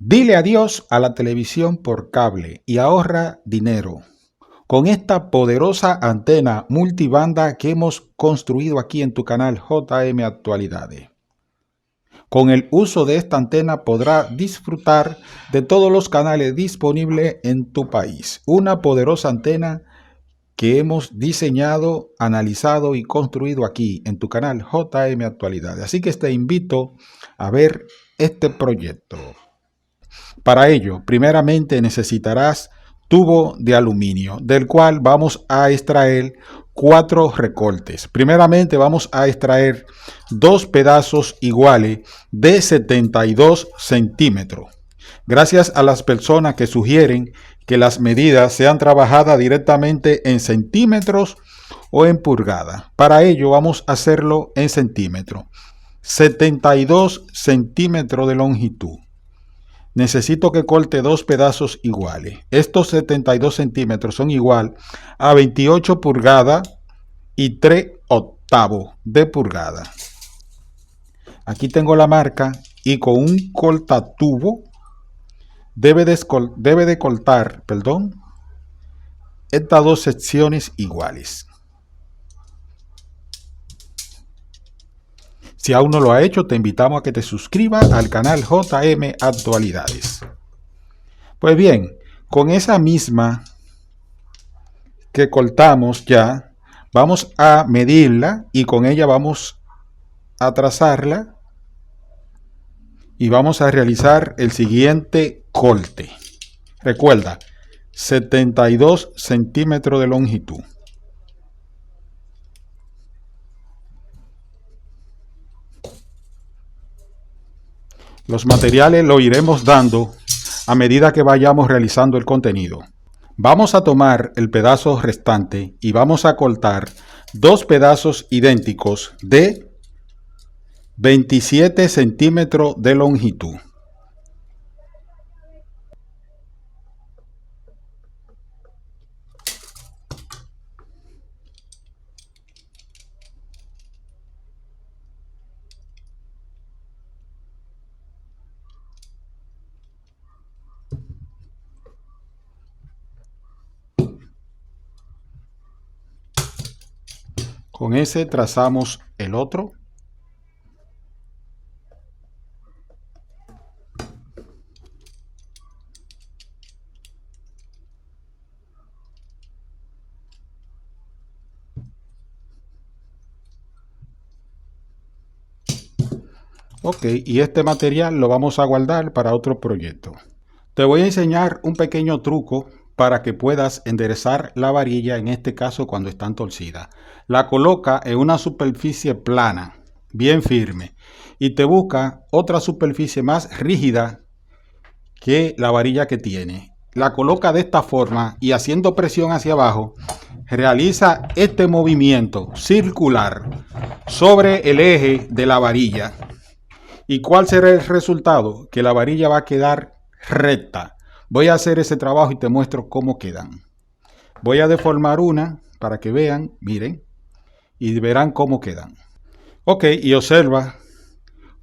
Dile adiós a la televisión por cable y ahorra dinero con esta poderosa antena multibanda que hemos construido aquí en tu canal JM Actualidades. Con el uso de esta antena podrás disfrutar de todos los canales disponibles en tu país. Una poderosa antena que hemos diseñado, analizado y construido aquí en tu canal JM Actualidades. Así que te invito a ver este proyecto. Para ello, primeramente necesitarás tubo de aluminio, del cual vamos a extraer 4 recortes. Primeramente vamos a extraer 2 pedazos iguales de 72 centímetros. Gracias a las personas que sugieren que las medidas sean trabajadas directamente en centímetros o en pulgadas. Para ello vamos a hacerlo en centímetros. 72 centímetros de longitud. Necesito que corte 2 pedazos iguales. Estos 72 centímetros son igual a 28 pulgadas y 3/8 de pulgada. Aquí tengo la marca y con un cortatubo debe de cortar, estas 2 secciones iguales. Si aún no lo ha hecho, te invitamos a que te suscribas al canal JM Actualidades. Pues bien, con esa misma que cortamos ya, vamos a medirla y con ella vamos a trazarla y vamos a realizar el siguiente corte. Recuerda, 72 centímetros de longitud. Los materiales lo iremos dando a medida que vayamos realizando el contenido. Vamos a tomar el pedazo restante y vamos a cortar 2 pedazos idénticos de 27 centímetros de longitud. Con ese trazamos el otro. Ok, y este material lo vamos a guardar para otro proyecto. Te voy a enseñar un pequeño truco para que puedas enderezar la varilla, en este caso cuando están torcidas. La coloca en una superficie plana, bien firme, y te busca otra superficie más rígida que la varilla que tiene. La coloca de esta forma y haciendo presión hacia abajo, realiza este movimiento circular sobre el eje de la varilla. ¿Y cuál será el resultado? Que la varilla va a quedar recta. Voy a hacer ese trabajo y te muestro cómo quedan. Voy a deformar una para que vean, miren, y verán cómo quedan. Ok, y observa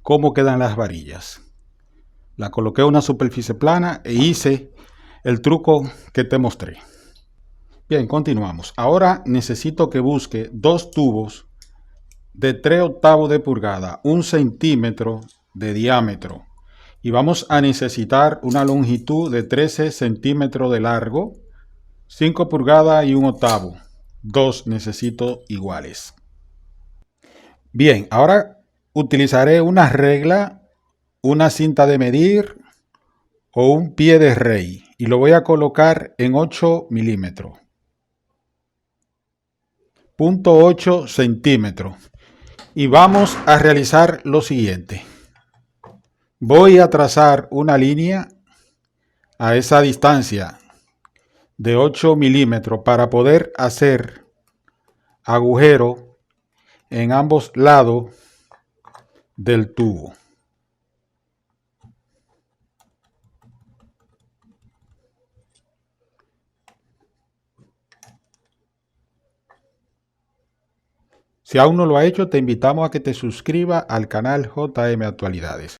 cómo quedan las varillas. La coloqué en una superficie plana e hice el truco que te mostré. Bien, continuamos. Ahora necesito que busque 2 tubos de 3/8 de pulgada, 1 centímetro de diámetro. Y vamos a necesitar una longitud de 13 centímetros de largo, 5 pulgadas y 1/8. 2 necesito iguales. Bien, ahora utilizaré una regla, una cinta de medir o un pie de rey y lo voy a colocar en 8 milímetros. 0.8 centímetros. Y vamos a realizar lo siguiente. Voy a trazar una línea a esa distancia de 8 milímetros para poder hacer agujero en ambos lados del tubo. Si aún no lo ha hecho, te invitamos a que te suscribas al canal JM Actualidades.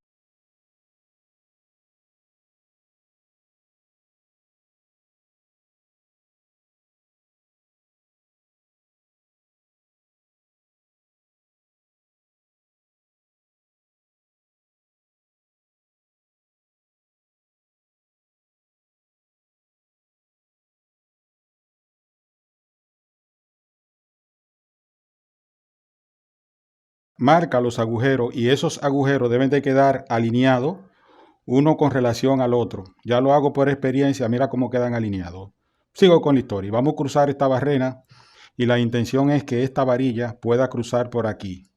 marca los agujeros y esos agujeros deben de quedar alineados uno con relación al otro. Ya lo hago por experiencia, mira cómo quedan alineados. Sigo con la historia. Vamos a cruzar esta barrera y la intención es que esta varilla pueda cruzar por aquí,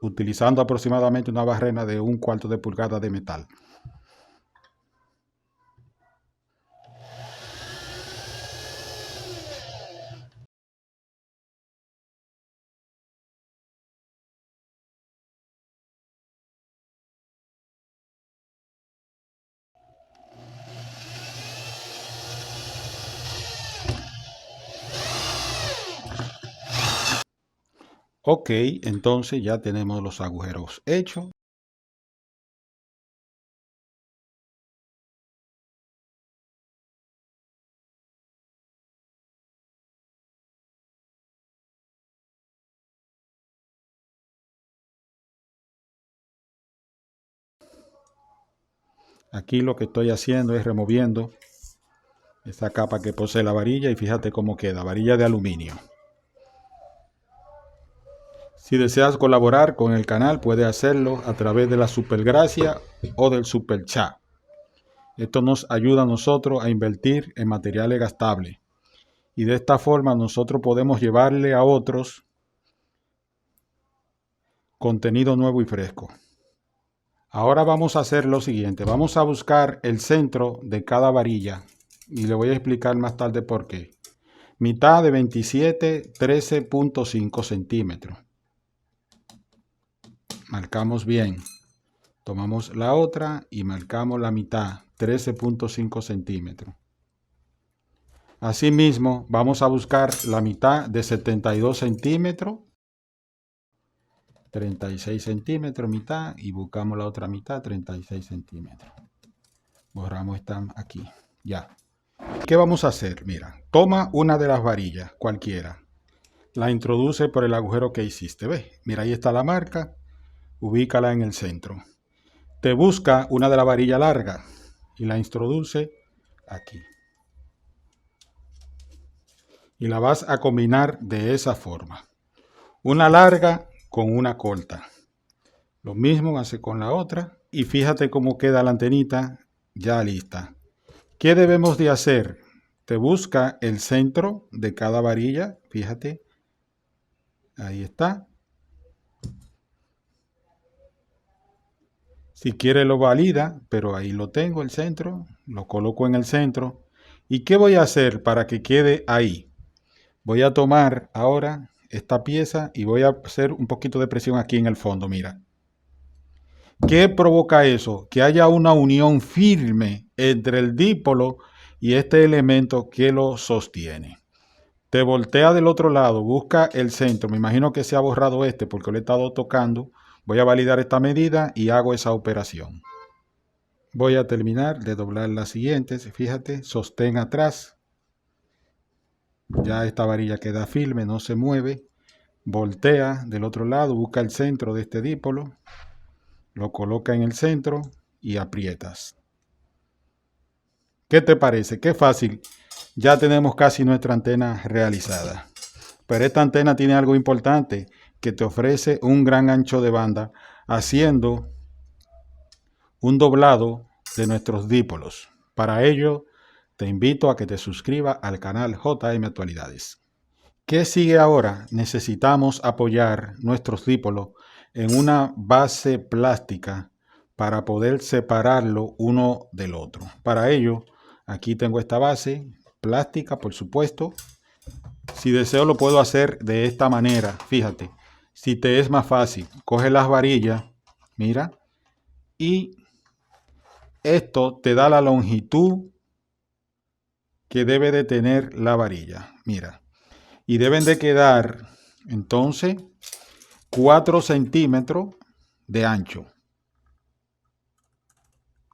utilizando aproximadamente una barrera de 1/4 de pulgada de metal. Ok, entonces ya tenemos los agujeros hechos. Aquí lo que estoy haciendo es removiendo esta capa que posee la varilla y fíjate cómo queda, varilla de aluminio. Si deseas colaborar con el canal, puedes hacerlo a través de la Supergracia o del Super Chat. Esto nos ayuda a nosotros a invertir en materiales gastables. Y de esta forma nosotros podemos llevarle a otros contenido nuevo y fresco. Ahora vamos a hacer lo siguiente. Vamos a buscar el centro de cada varilla. Y le voy a explicar más tarde por qué. Mitad de 27, 13.5 centímetros. Marcamos bien. Tomamos la otra y marcamos la mitad, 13.5 centímetros. Asimismo, vamos a buscar la mitad de 72 centímetros, 36 centímetros, mitad, y buscamos la otra mitad, 36 centímetros. Borramos esta aquí, ya. ¿Qué vamos a hacer? Mira, toma una de las varillas, cualquiera. La introduce por el agujero que hiciste, ¿ves? Mira, ahí está la marca, ubícala en el centro. Te busca una de la varilla larga y la introduce aquí. Y la vas a combinar de esa forma. Una larga con una corta. Lo mismo hace con la otra. Y fíjate cómo queda la antenita ya lista. ¿Qué debemos de hacer? Te busca el centro de cada varilla. Fíjate. Ahí está. Si quiere lo valida, pero ahí lo tengo el centro. Lo coloco en el centro. ¿Y qué voy a hacer para que quede ahí? Voy a tomar ahora esta pieza y voy a hacer un poquito de presión aquí en el fondo, mira. ¿Qué provoca eso? Que haya una unión firme entre el dipolo y este elemento que lo sostiene. Te voltea del otro lado, busca el centro. Me imagino que se ha borrado este porque lo he estado tocando. Voy a validar esta medida y hago esa operación. Voy a terminar de doblar las siguientes. Fíjate, sostén atrás. Ya esta varilla queda firme, no se mueve. Voltea del otro lado, busca el centro de este dipolo, lo coloca en el centro y aprietas. ¿Qué te parece? Qué fácil. Ya tenemos casi nuestra antena realizada. Pero esta antena tiene algo importante, que te ofrece un gran ancho de banda, haciendo un doblado de nuestros dipolos. Para ello, te invito a que te suscribas al canal JM Actualidades. ¿Qué sigue ahora? Necesitamos apoyar nuestros dipolos en una base plástica para poder separarlo uno del otro. Para ello, aquí tengo esta base plástica, por supuesto. Si deseo lo puedo hacer de esta manera. Fíjate, si te es más fácil, coge las varillas, mira, y esto te da la longitud que debe de tener la varilla. Mira. Y deben de quedar, entonces, 4 centímetros de ancho.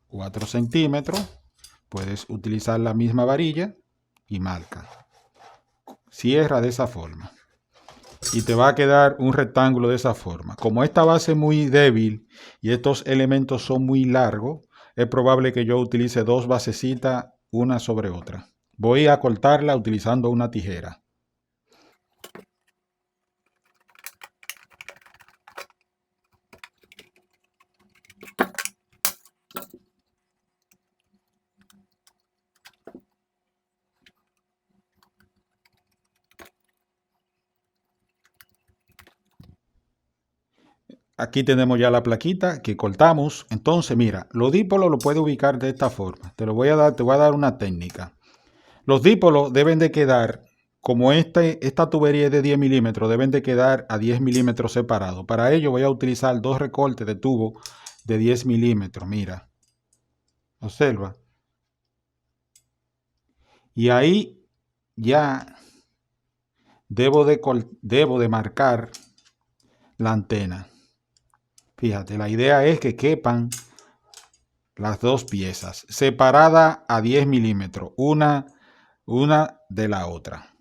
4 centímetros. Puedes utilizar la misma varilla y marca. Cierra de esa forma. Y te va a quedar un rectángulo de esa forma. Como esta base es muy débil y estos elementos son muy largos, es probable que yo utilice dos basecitas una sobre otra. Voy a cortarla utilizando una tijera. Aquí tenemos ya la plaquita que cortamos. Entonces, mira, los dípolos lo puedes ubicar de esta forma. Te voy a dar una técnica. Los dípolos deben de quedar, como esta tubería es de 10 milímetros, deben de quedar a 10 milímetros separados. Para ello voy a utilizar dos recortes de tubo de 10 milímetros. Mira, observa. Y ahí ya debo de marcar la antena. Fíjate, la idea es que quepan las dos piezas, separadas a 10 milímetros, una de la otra.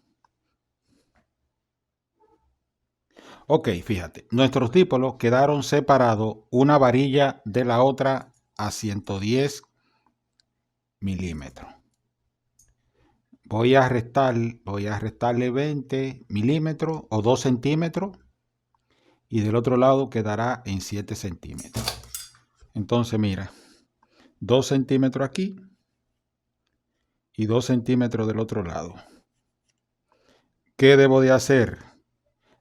Ok, fíjate, nuestros dípolos quedaron separados una varilla de la otra a 110 milímetros. Voy a restarle 20 milímetros o 2 centímetros y del otro lado quedará en 7 centímetros. Entonces mira, 2 centímetros aquí y 2 centímetros del otro lado. ¿Qué debo de hacer?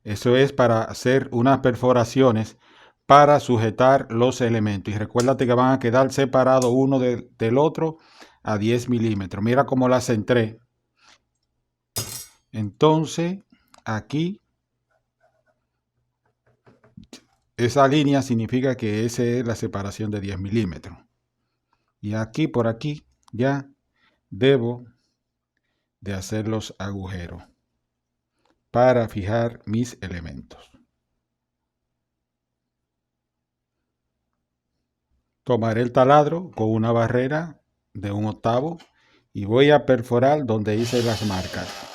Eso es para hacer unas perforaciones para sujetar los elementos. Y recuérdate que van a quedar separados uno del otro a 10 milímetros. Mira cómo las centré. Entonces, aquí, esa línea significa que esa es la separación de 10 milímetros. Y aquí, por aquí, ya debo de hacer los agujeros para fijar mis elementos. Tomaré el taladro con una barrera de 1/8 y voy a perforar donde hice las marcas.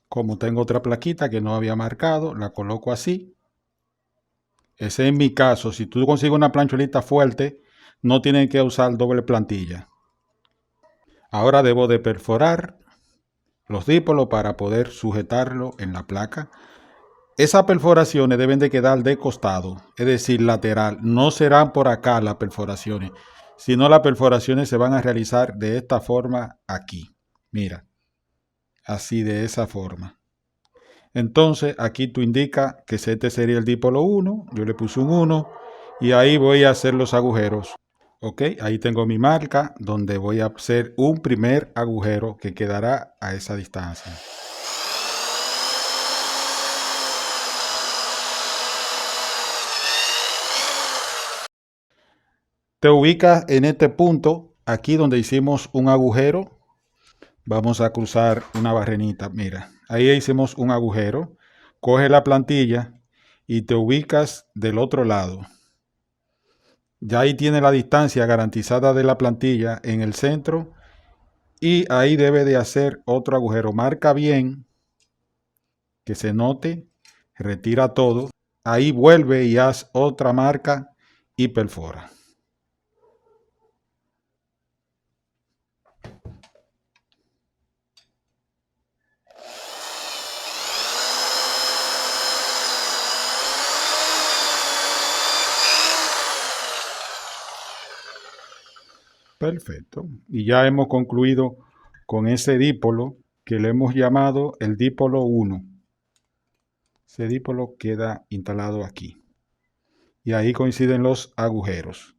Como tengo otra plaquita que no había marcado, la coloco así. Ese es mi caso. Si tú consigues una plancholita fuerte, no tienen que usar doble plantilla. Ahora debo de perforar los dípolos para poder sujetarlo en la placa. Esas perforaciones deben de quedar de costado, es decir, lateral. No serán por acá las perforaciones, sino las perforaciones se van a realizar de esta forma aquí. Mira, así de esa forma. Entonces aquí tú indicas que este sería el dípolo 1, yo le puse un 1 y ahí voy a hacer los agujeros. Ok, ahí tengo mi marca donde voy a hacer un primer agujero que quedará a esa distancia. Te ubicas en este punto, aquí donde hicimos un agujero. Vamos a cruzar una barrenita, mira, ahí hicimos un agujero. Coge la plantilla y te ubicas del otro lado. Ya ahí tiene la distancia garantizada de la plantilla en el centro y ahí debe de hacer otro agujero. Marca bien, que se note, retira todo. Ahí vuelve y haz otra marca y perfora. Perfecto. Y ya hemos concluido con ese dípolo que le hemos llamado el dípolo 1. Ese dípolo queda instalado aquí. Y ahí coinciden los agujeros.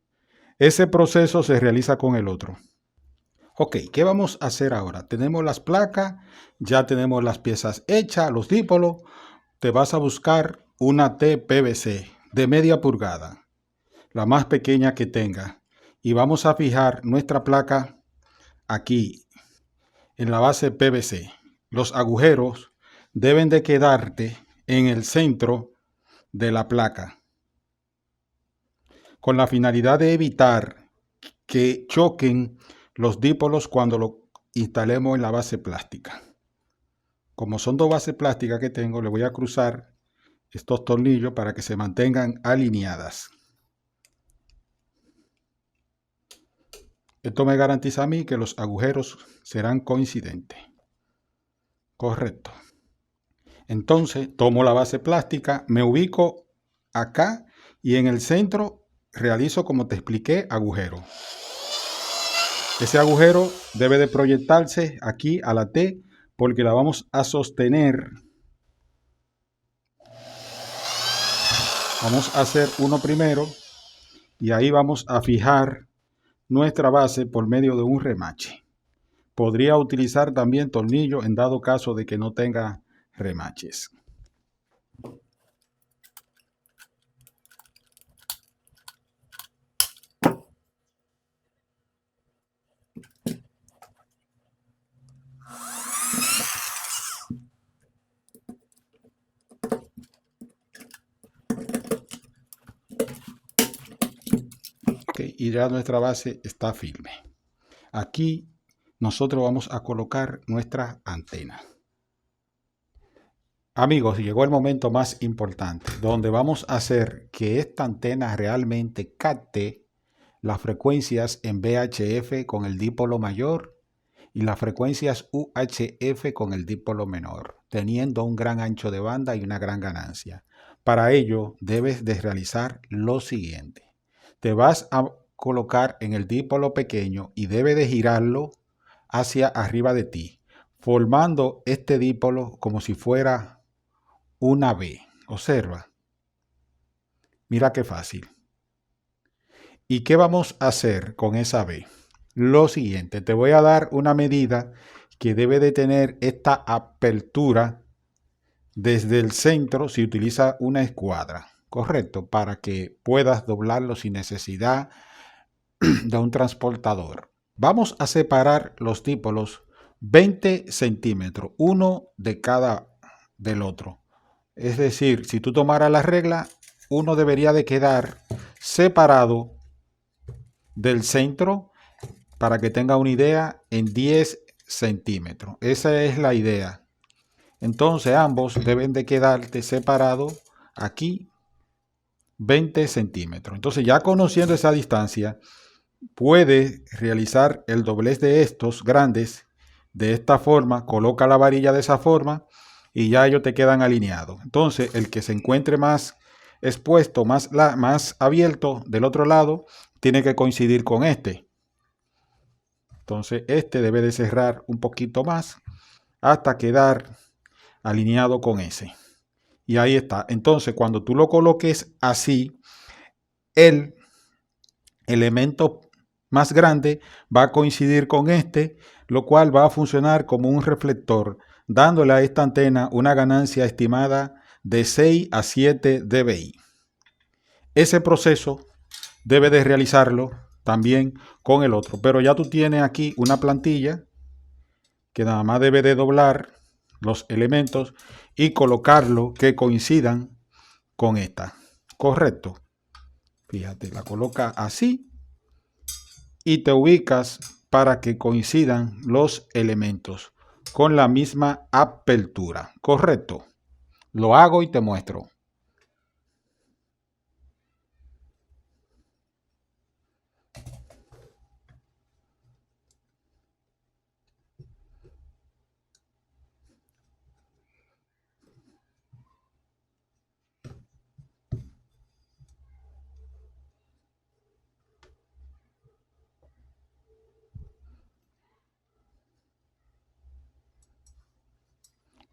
Ese proceso se realiza con el otro. Ok, ¿qué vamos a hacer ahora? Tenemos las placas, ya tenemos las piezas hechas, los dípolos. Te vas a buscar una TPVC de media pulgada, la más pequeña que tenga. Y vamos a fijar nuestra placa aquí en la base PVC. Los agujeros deben de quedarte en el centro de la placa, con la finalidad de evitar que choquen los dípolos cuando lo instalemos en la base plástica. Como son dos bases plásticas que tengo, le voy a cruzar estos tornillos para que se mantengan alineadas. Esto me garantiza a mí que los agujeros serán coincidentes. Correcto. Entonces tomo la base plástica, me ubico acá y en el centro realizo, como te expliqué, agujero. Ese agujero debe de proyectarse aquí a la T porque la vamos a sostener. Vamos a hacer uno primero y ahí vamos a fijar nuestra base por medio de un remache. Podría utilizar también tornillo en dado caso de que no tenga remaches. Okay, y ya nuestra base está firme. Aquí nosotros vamos a colocar nuestra antena. Amigos, llegó el momento más importante, donde vamos a hacer que esta antena realmente capte las frecuencias en VHF con el dipolo mayor y las frecuencias UHF con el dipolo menor, teniendo un gran ancho de banda y una gran ganancia. Para ello, debes de realizar lo siguiente. Te vas a colocar en el dipolo pequeño y debes de girarlo hacia arriba de ti, formando este dipolo como si fuera una B. Observa. Mira qué fácil. ¿Y qué vamos a hacer con esa B? Lo siguiente, te voy a dar una medida que debe de tener esta apertura desde el centro si utiliza una escuadra, correcto, para que puedas doblarlo sin necesidad de un transportador. Vamos a separar los dipolos 20 centímetros, uno de cada del otro. Es decir, si tú tomaras la regla, uno debería de quedar separado del centro, para que tenga una idea, en 10 centímetros. Esa es la idea. Entonces ambos deben de quedarte separados aquí 20 centímetros. Entonces ya conociendo esa distancia, puedes realizar el doblez de estos grandes de esta forma, coloca la varilla de esa forma y ya ellos te quedan alineados. Entonces el que se encuentre más expuesto, más abierto del otro lado, tiene que coincidir con este. Entonces este debe de cerrar un poquito más hasta quedar alineado con ese. Y ahí está. Entonces cuando tú lo coloques así, el elemento más grande va a coincidir con este, lo cual va a funcionar como un reflector, dándole a esta antena una ganancia estimada de 6 a 7 dBi. Ese proceso debe de realizarlo también con el otro, pero ya tú tienes aquí una plantilla que nada más debe de doblar los elementos y colocarlo que coincidan con esta. Correcto. Fíjate, la coloca así y te ubicas para que coincidan los elementos con la misma apertura. Correcto. Lo hago y te muestro.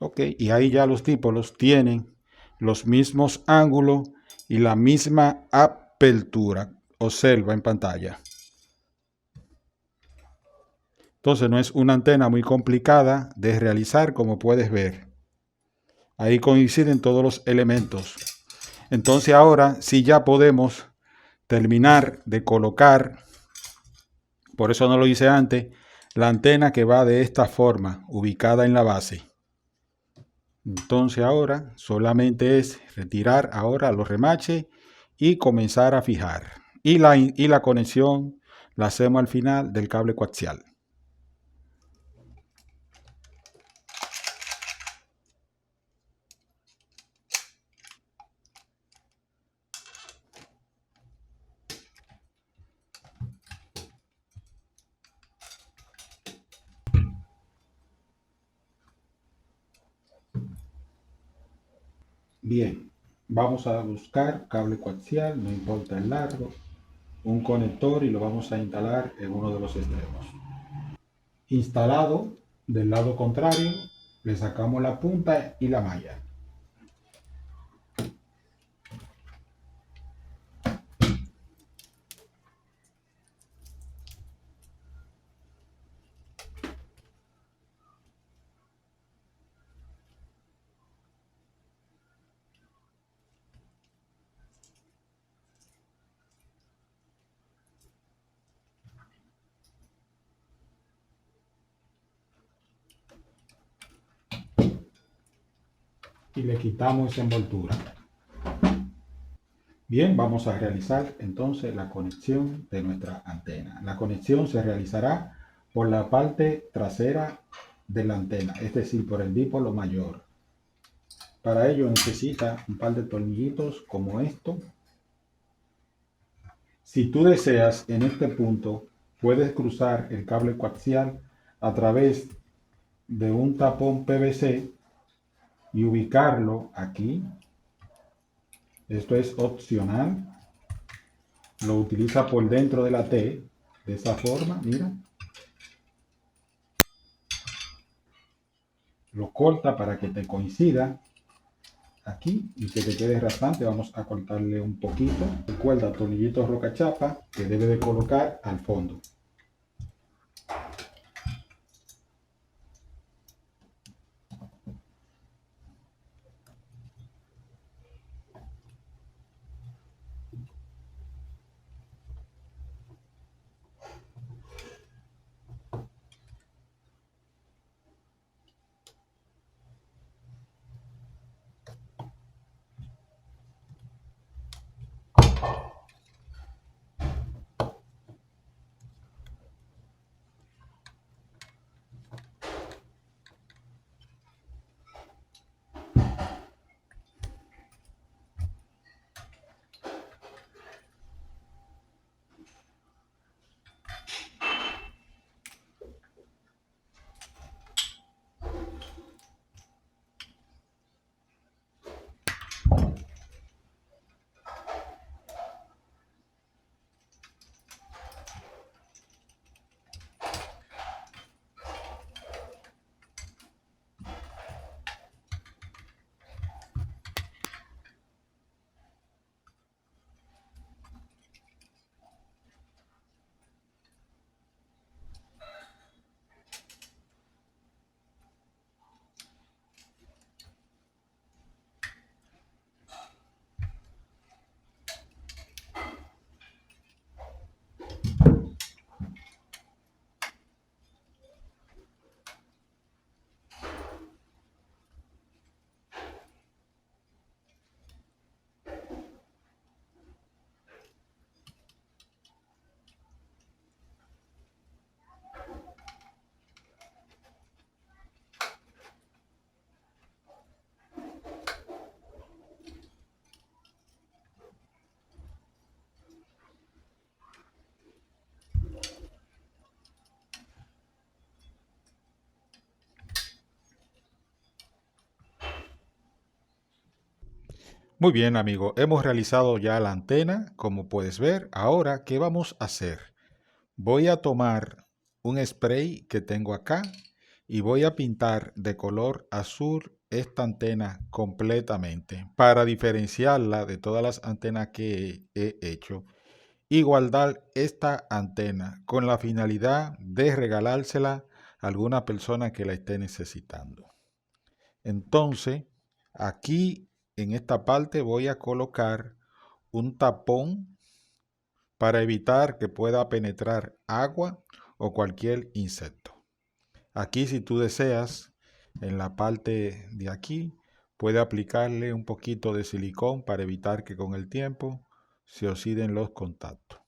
Ok, y ahí ya los dipolos tienen los mismos ángulos y la misma apertura. Observa en pantalla. Entonces no es una antena muy complicada de realizar, como puedes ver. Ahí coinciden todos los elementos. Entonces ahora sí ya podemos terminar de colocar, por eso no lo hice antes, la antena que va de esta forma, ubicada en la base. Entonces ahora solamente es retirar ahora los remaches y comenzar a fijar. Y la conexión la hacemos al final del cable coaxial. Bien, vamos a buscar cable coaxial, no importa el largo. un conector y lo vamos a instalar en uno de los extremos. Instalado del lado contrario, le sacamos la punta y la malla. Y le quitamos esa envoltura. Bien, vamos a realizar entonces la conexión de nuestra antena. La conexión se realizará por la parte trasera de la antena, es decir, por el dipolo mayor. Para ello necesita un par de tornillitos como esto. Si tú deseas, en este punto puedes cruzar el cable coaxial a través de un tapón PVC y ubicarlo aquí. Esto es opcional. Lo utiliza por dentro de la T, de esa forma, mira. Lo corta para que te coincida aquí y que te quede rasante. Vamos a cortarle un poquito. Recuerda, tornillito rocachapa que debe de colocar al fondo. Muy bien, amigo, hemos realizado ya la antena, como puedes ver. Ahora, ¿qué vamos a hacer? Voy a tomar un spray que tengo acá y voy a pintar de color azul esta antena completamente para diferenciarla de todas las antenas que he hecho y guardar esta antena con la finalidad de regalársela a alguna persona que la esté necesitando. Entonces, aquí en esta parte voy a colocar un tapón para evitar que pueda penetrar agua o cualquier insecto. Aquí, si tú deseas, en la parte de aquí, puede aplicarle un poquito de silicón para evitar que con el tiempo se oxiden los contactos.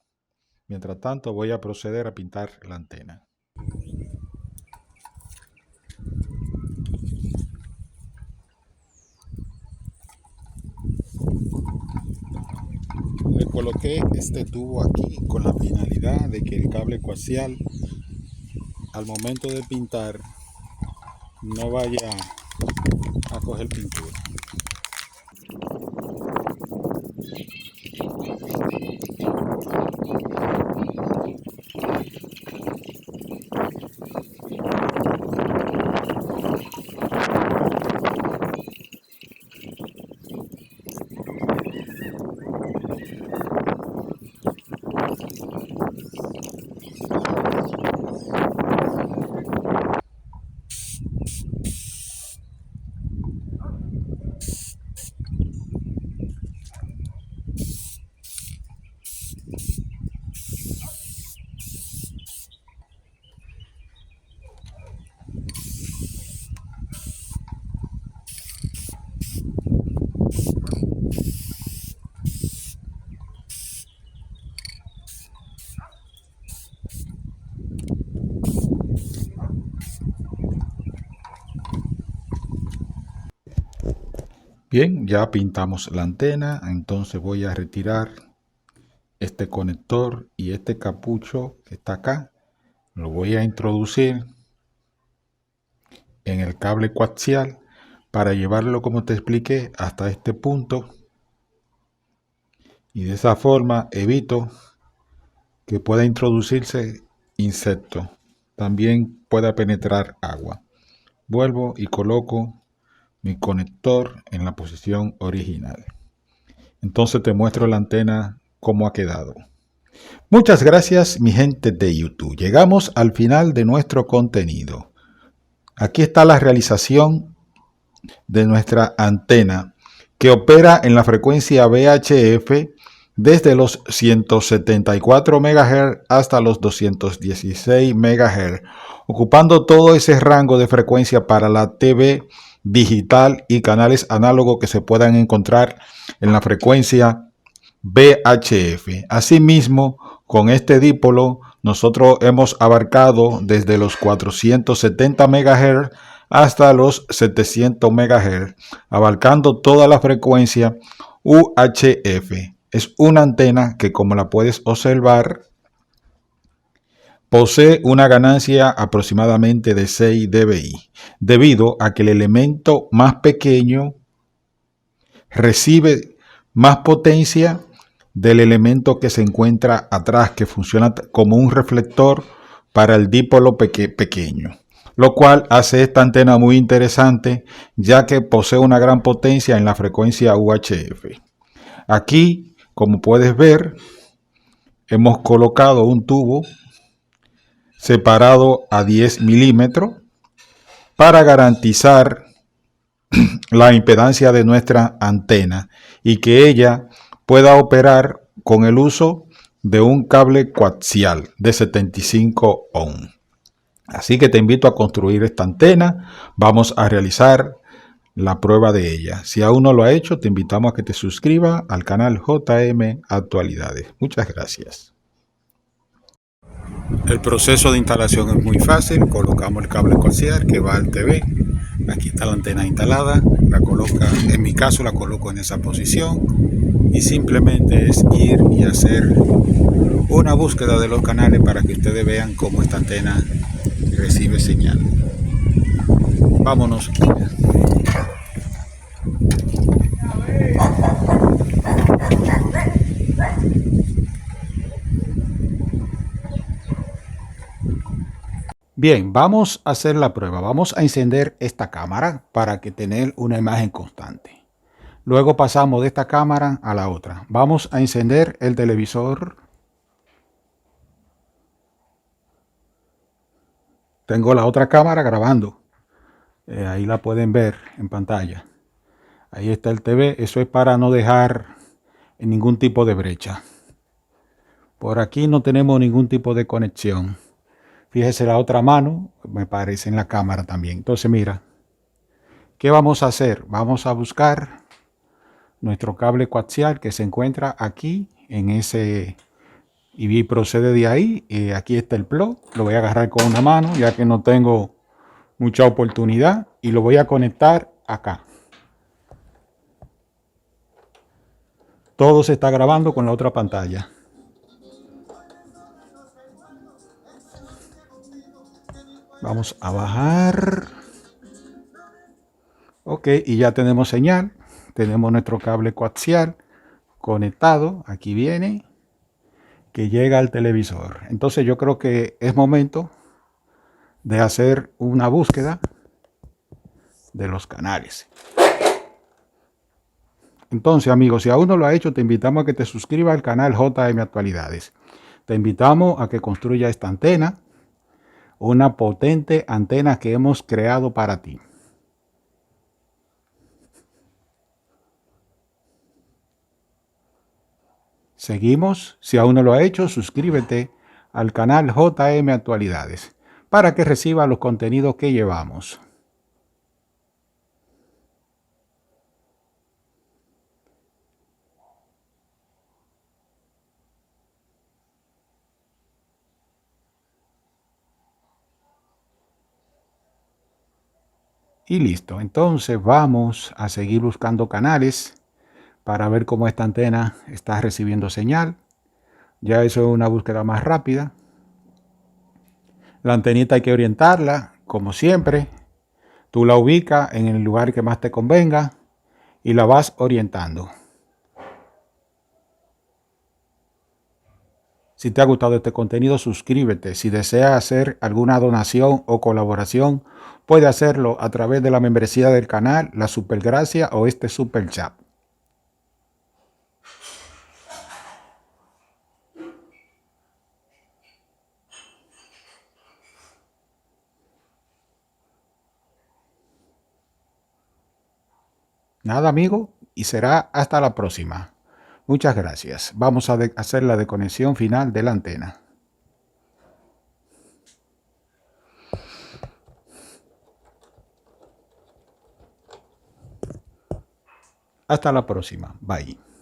Mientras tanto, voy a proceder a pintar la antena. Le coloqué este tubo aquí con la finalidad de que el cable coaxial al momento de pintar no vaya a coger pintura. Bien, ya pintamos la antena, entonces voy a retirar este conector y este capucho que está acá. Lo voy a introducir en el cable coaxial para llevarlo, como te expliqué, hasta este punto, y de esa forma evito que pueda introducirse insecto, también pueda penetrar agua. Vuelvo y coloco mi conector en la posición original. Entonces te muestro la antena cómo ha quedado. Muchas gracias, mi gente de YouTube. Llegamos al final de nuestro contenido. Aquí está la realización de nuestra antena, que opera en la frecuencia VHF desde los 174 MHz hasta los 216 MHz, ocupando todo ese rango de frecuencia para la TV digital y canales análogos que se puedan encontrar en la frecuencia VHF. Asimismo, con este dipolo, nosotros hemos abarcado desde los 470 MHz hasta los 700 MHz, abarcando toda la frecuencia UHF. Es una antena que, como la puedes observar, posee una ganancia aproximadamente de 6 dBi, debido a que el elemento más pequeño recibe más potencia del elemento que se encuentra atrás, que funciona como un reflector para el dipolo pequeño, lo cual hace esta antena muy interesante, ya que posee una gran potencia en la frecuencia UHF. Aquí, como puedes ver, hemos colocado un tubo separado a 10 milímetros para garantizar la impedancia de nuestra antena y que ella pueda operar con el uso de un cable coaxial de 75 ohm. Así que te invito a construir esta antena. Vamos a realizar la prueba de ella. Si aún no lo ha hecho, te invitamos a que te suscribas al canal JM Actualidades. Muchas gracias. El proceso de instalación es muy fácil. Colocamos el cable coaxial que va al TV. Aquí está la antena instalada. La coloca, en mi caso la coloco en esa posición. Y simplemente es ir y hacer una búsqueda de los canales para que ustedes vean cómo esta antena recibe señal. Vámonos. Bien, vamos a hacer la prueba. Vamos a encender esta cámara para que tener una imagen constante. Luego pasamos de esta cámara a la otra. Vamos a encender el televisor. Tengo la otra cámara grabando. Ahí la pueden ver en pantalla. Ahí está el TV. Eso es para no dejar ningún tipo de brecha. Por aquí no tenemos ningún tipo de conexión. Fíjese la otra mano, me parece en la cámara también. Entonces mira, ¿qué vamos a hacer? Vamos a buscar nuestro cable coaxial que se encuentra aquí en ese, y procede de ahí. Aquí está el plug. Lo voy a agarrar con una mano ya que no tengo mucha oportunidad y lo voy a conectar acá. Todo se está grabando con la otra pantalla. Vamos a bajar. Ok, y ya tenemos señal. Tenemos nuestro cable coaxial conectado. Aquí viene, que llega al televisor. Entonces yo creo que es momento de hacer una búsqueda de los canales. Entonces, amigos, si aún no lo ha hecho, te invitamos a que te suscribas al canal JM Actualidades. Te invitamos a que construya esta antena, una potente antena que hemos creado para ti. Seguimos. Si aún no lo ha hecho, suscríbete al canal JM Actualidades para que reciba los contenidos que llevamos. Y listo. Entonces vamos a seguir buscando canales para ver cómo esta antena está recibiendo señal. Ya eso es una búsqueda más rápida. La antenita hay que orientarla, como siempre. Tú la ubicas en el lugar que más te convenga y la vas orientando. Si te ha gustado este contenido, suscríbete. Si deseas hacer alguna donación o colaboración, puede hacerlo a través de la membresía del canal, la Supergracia o este Super Chat. Nada, amigo, y será hasta la próxima. Muchas gracias. Vamos a hacer la desconexión final de la antena. Hasta la próxima. Bye.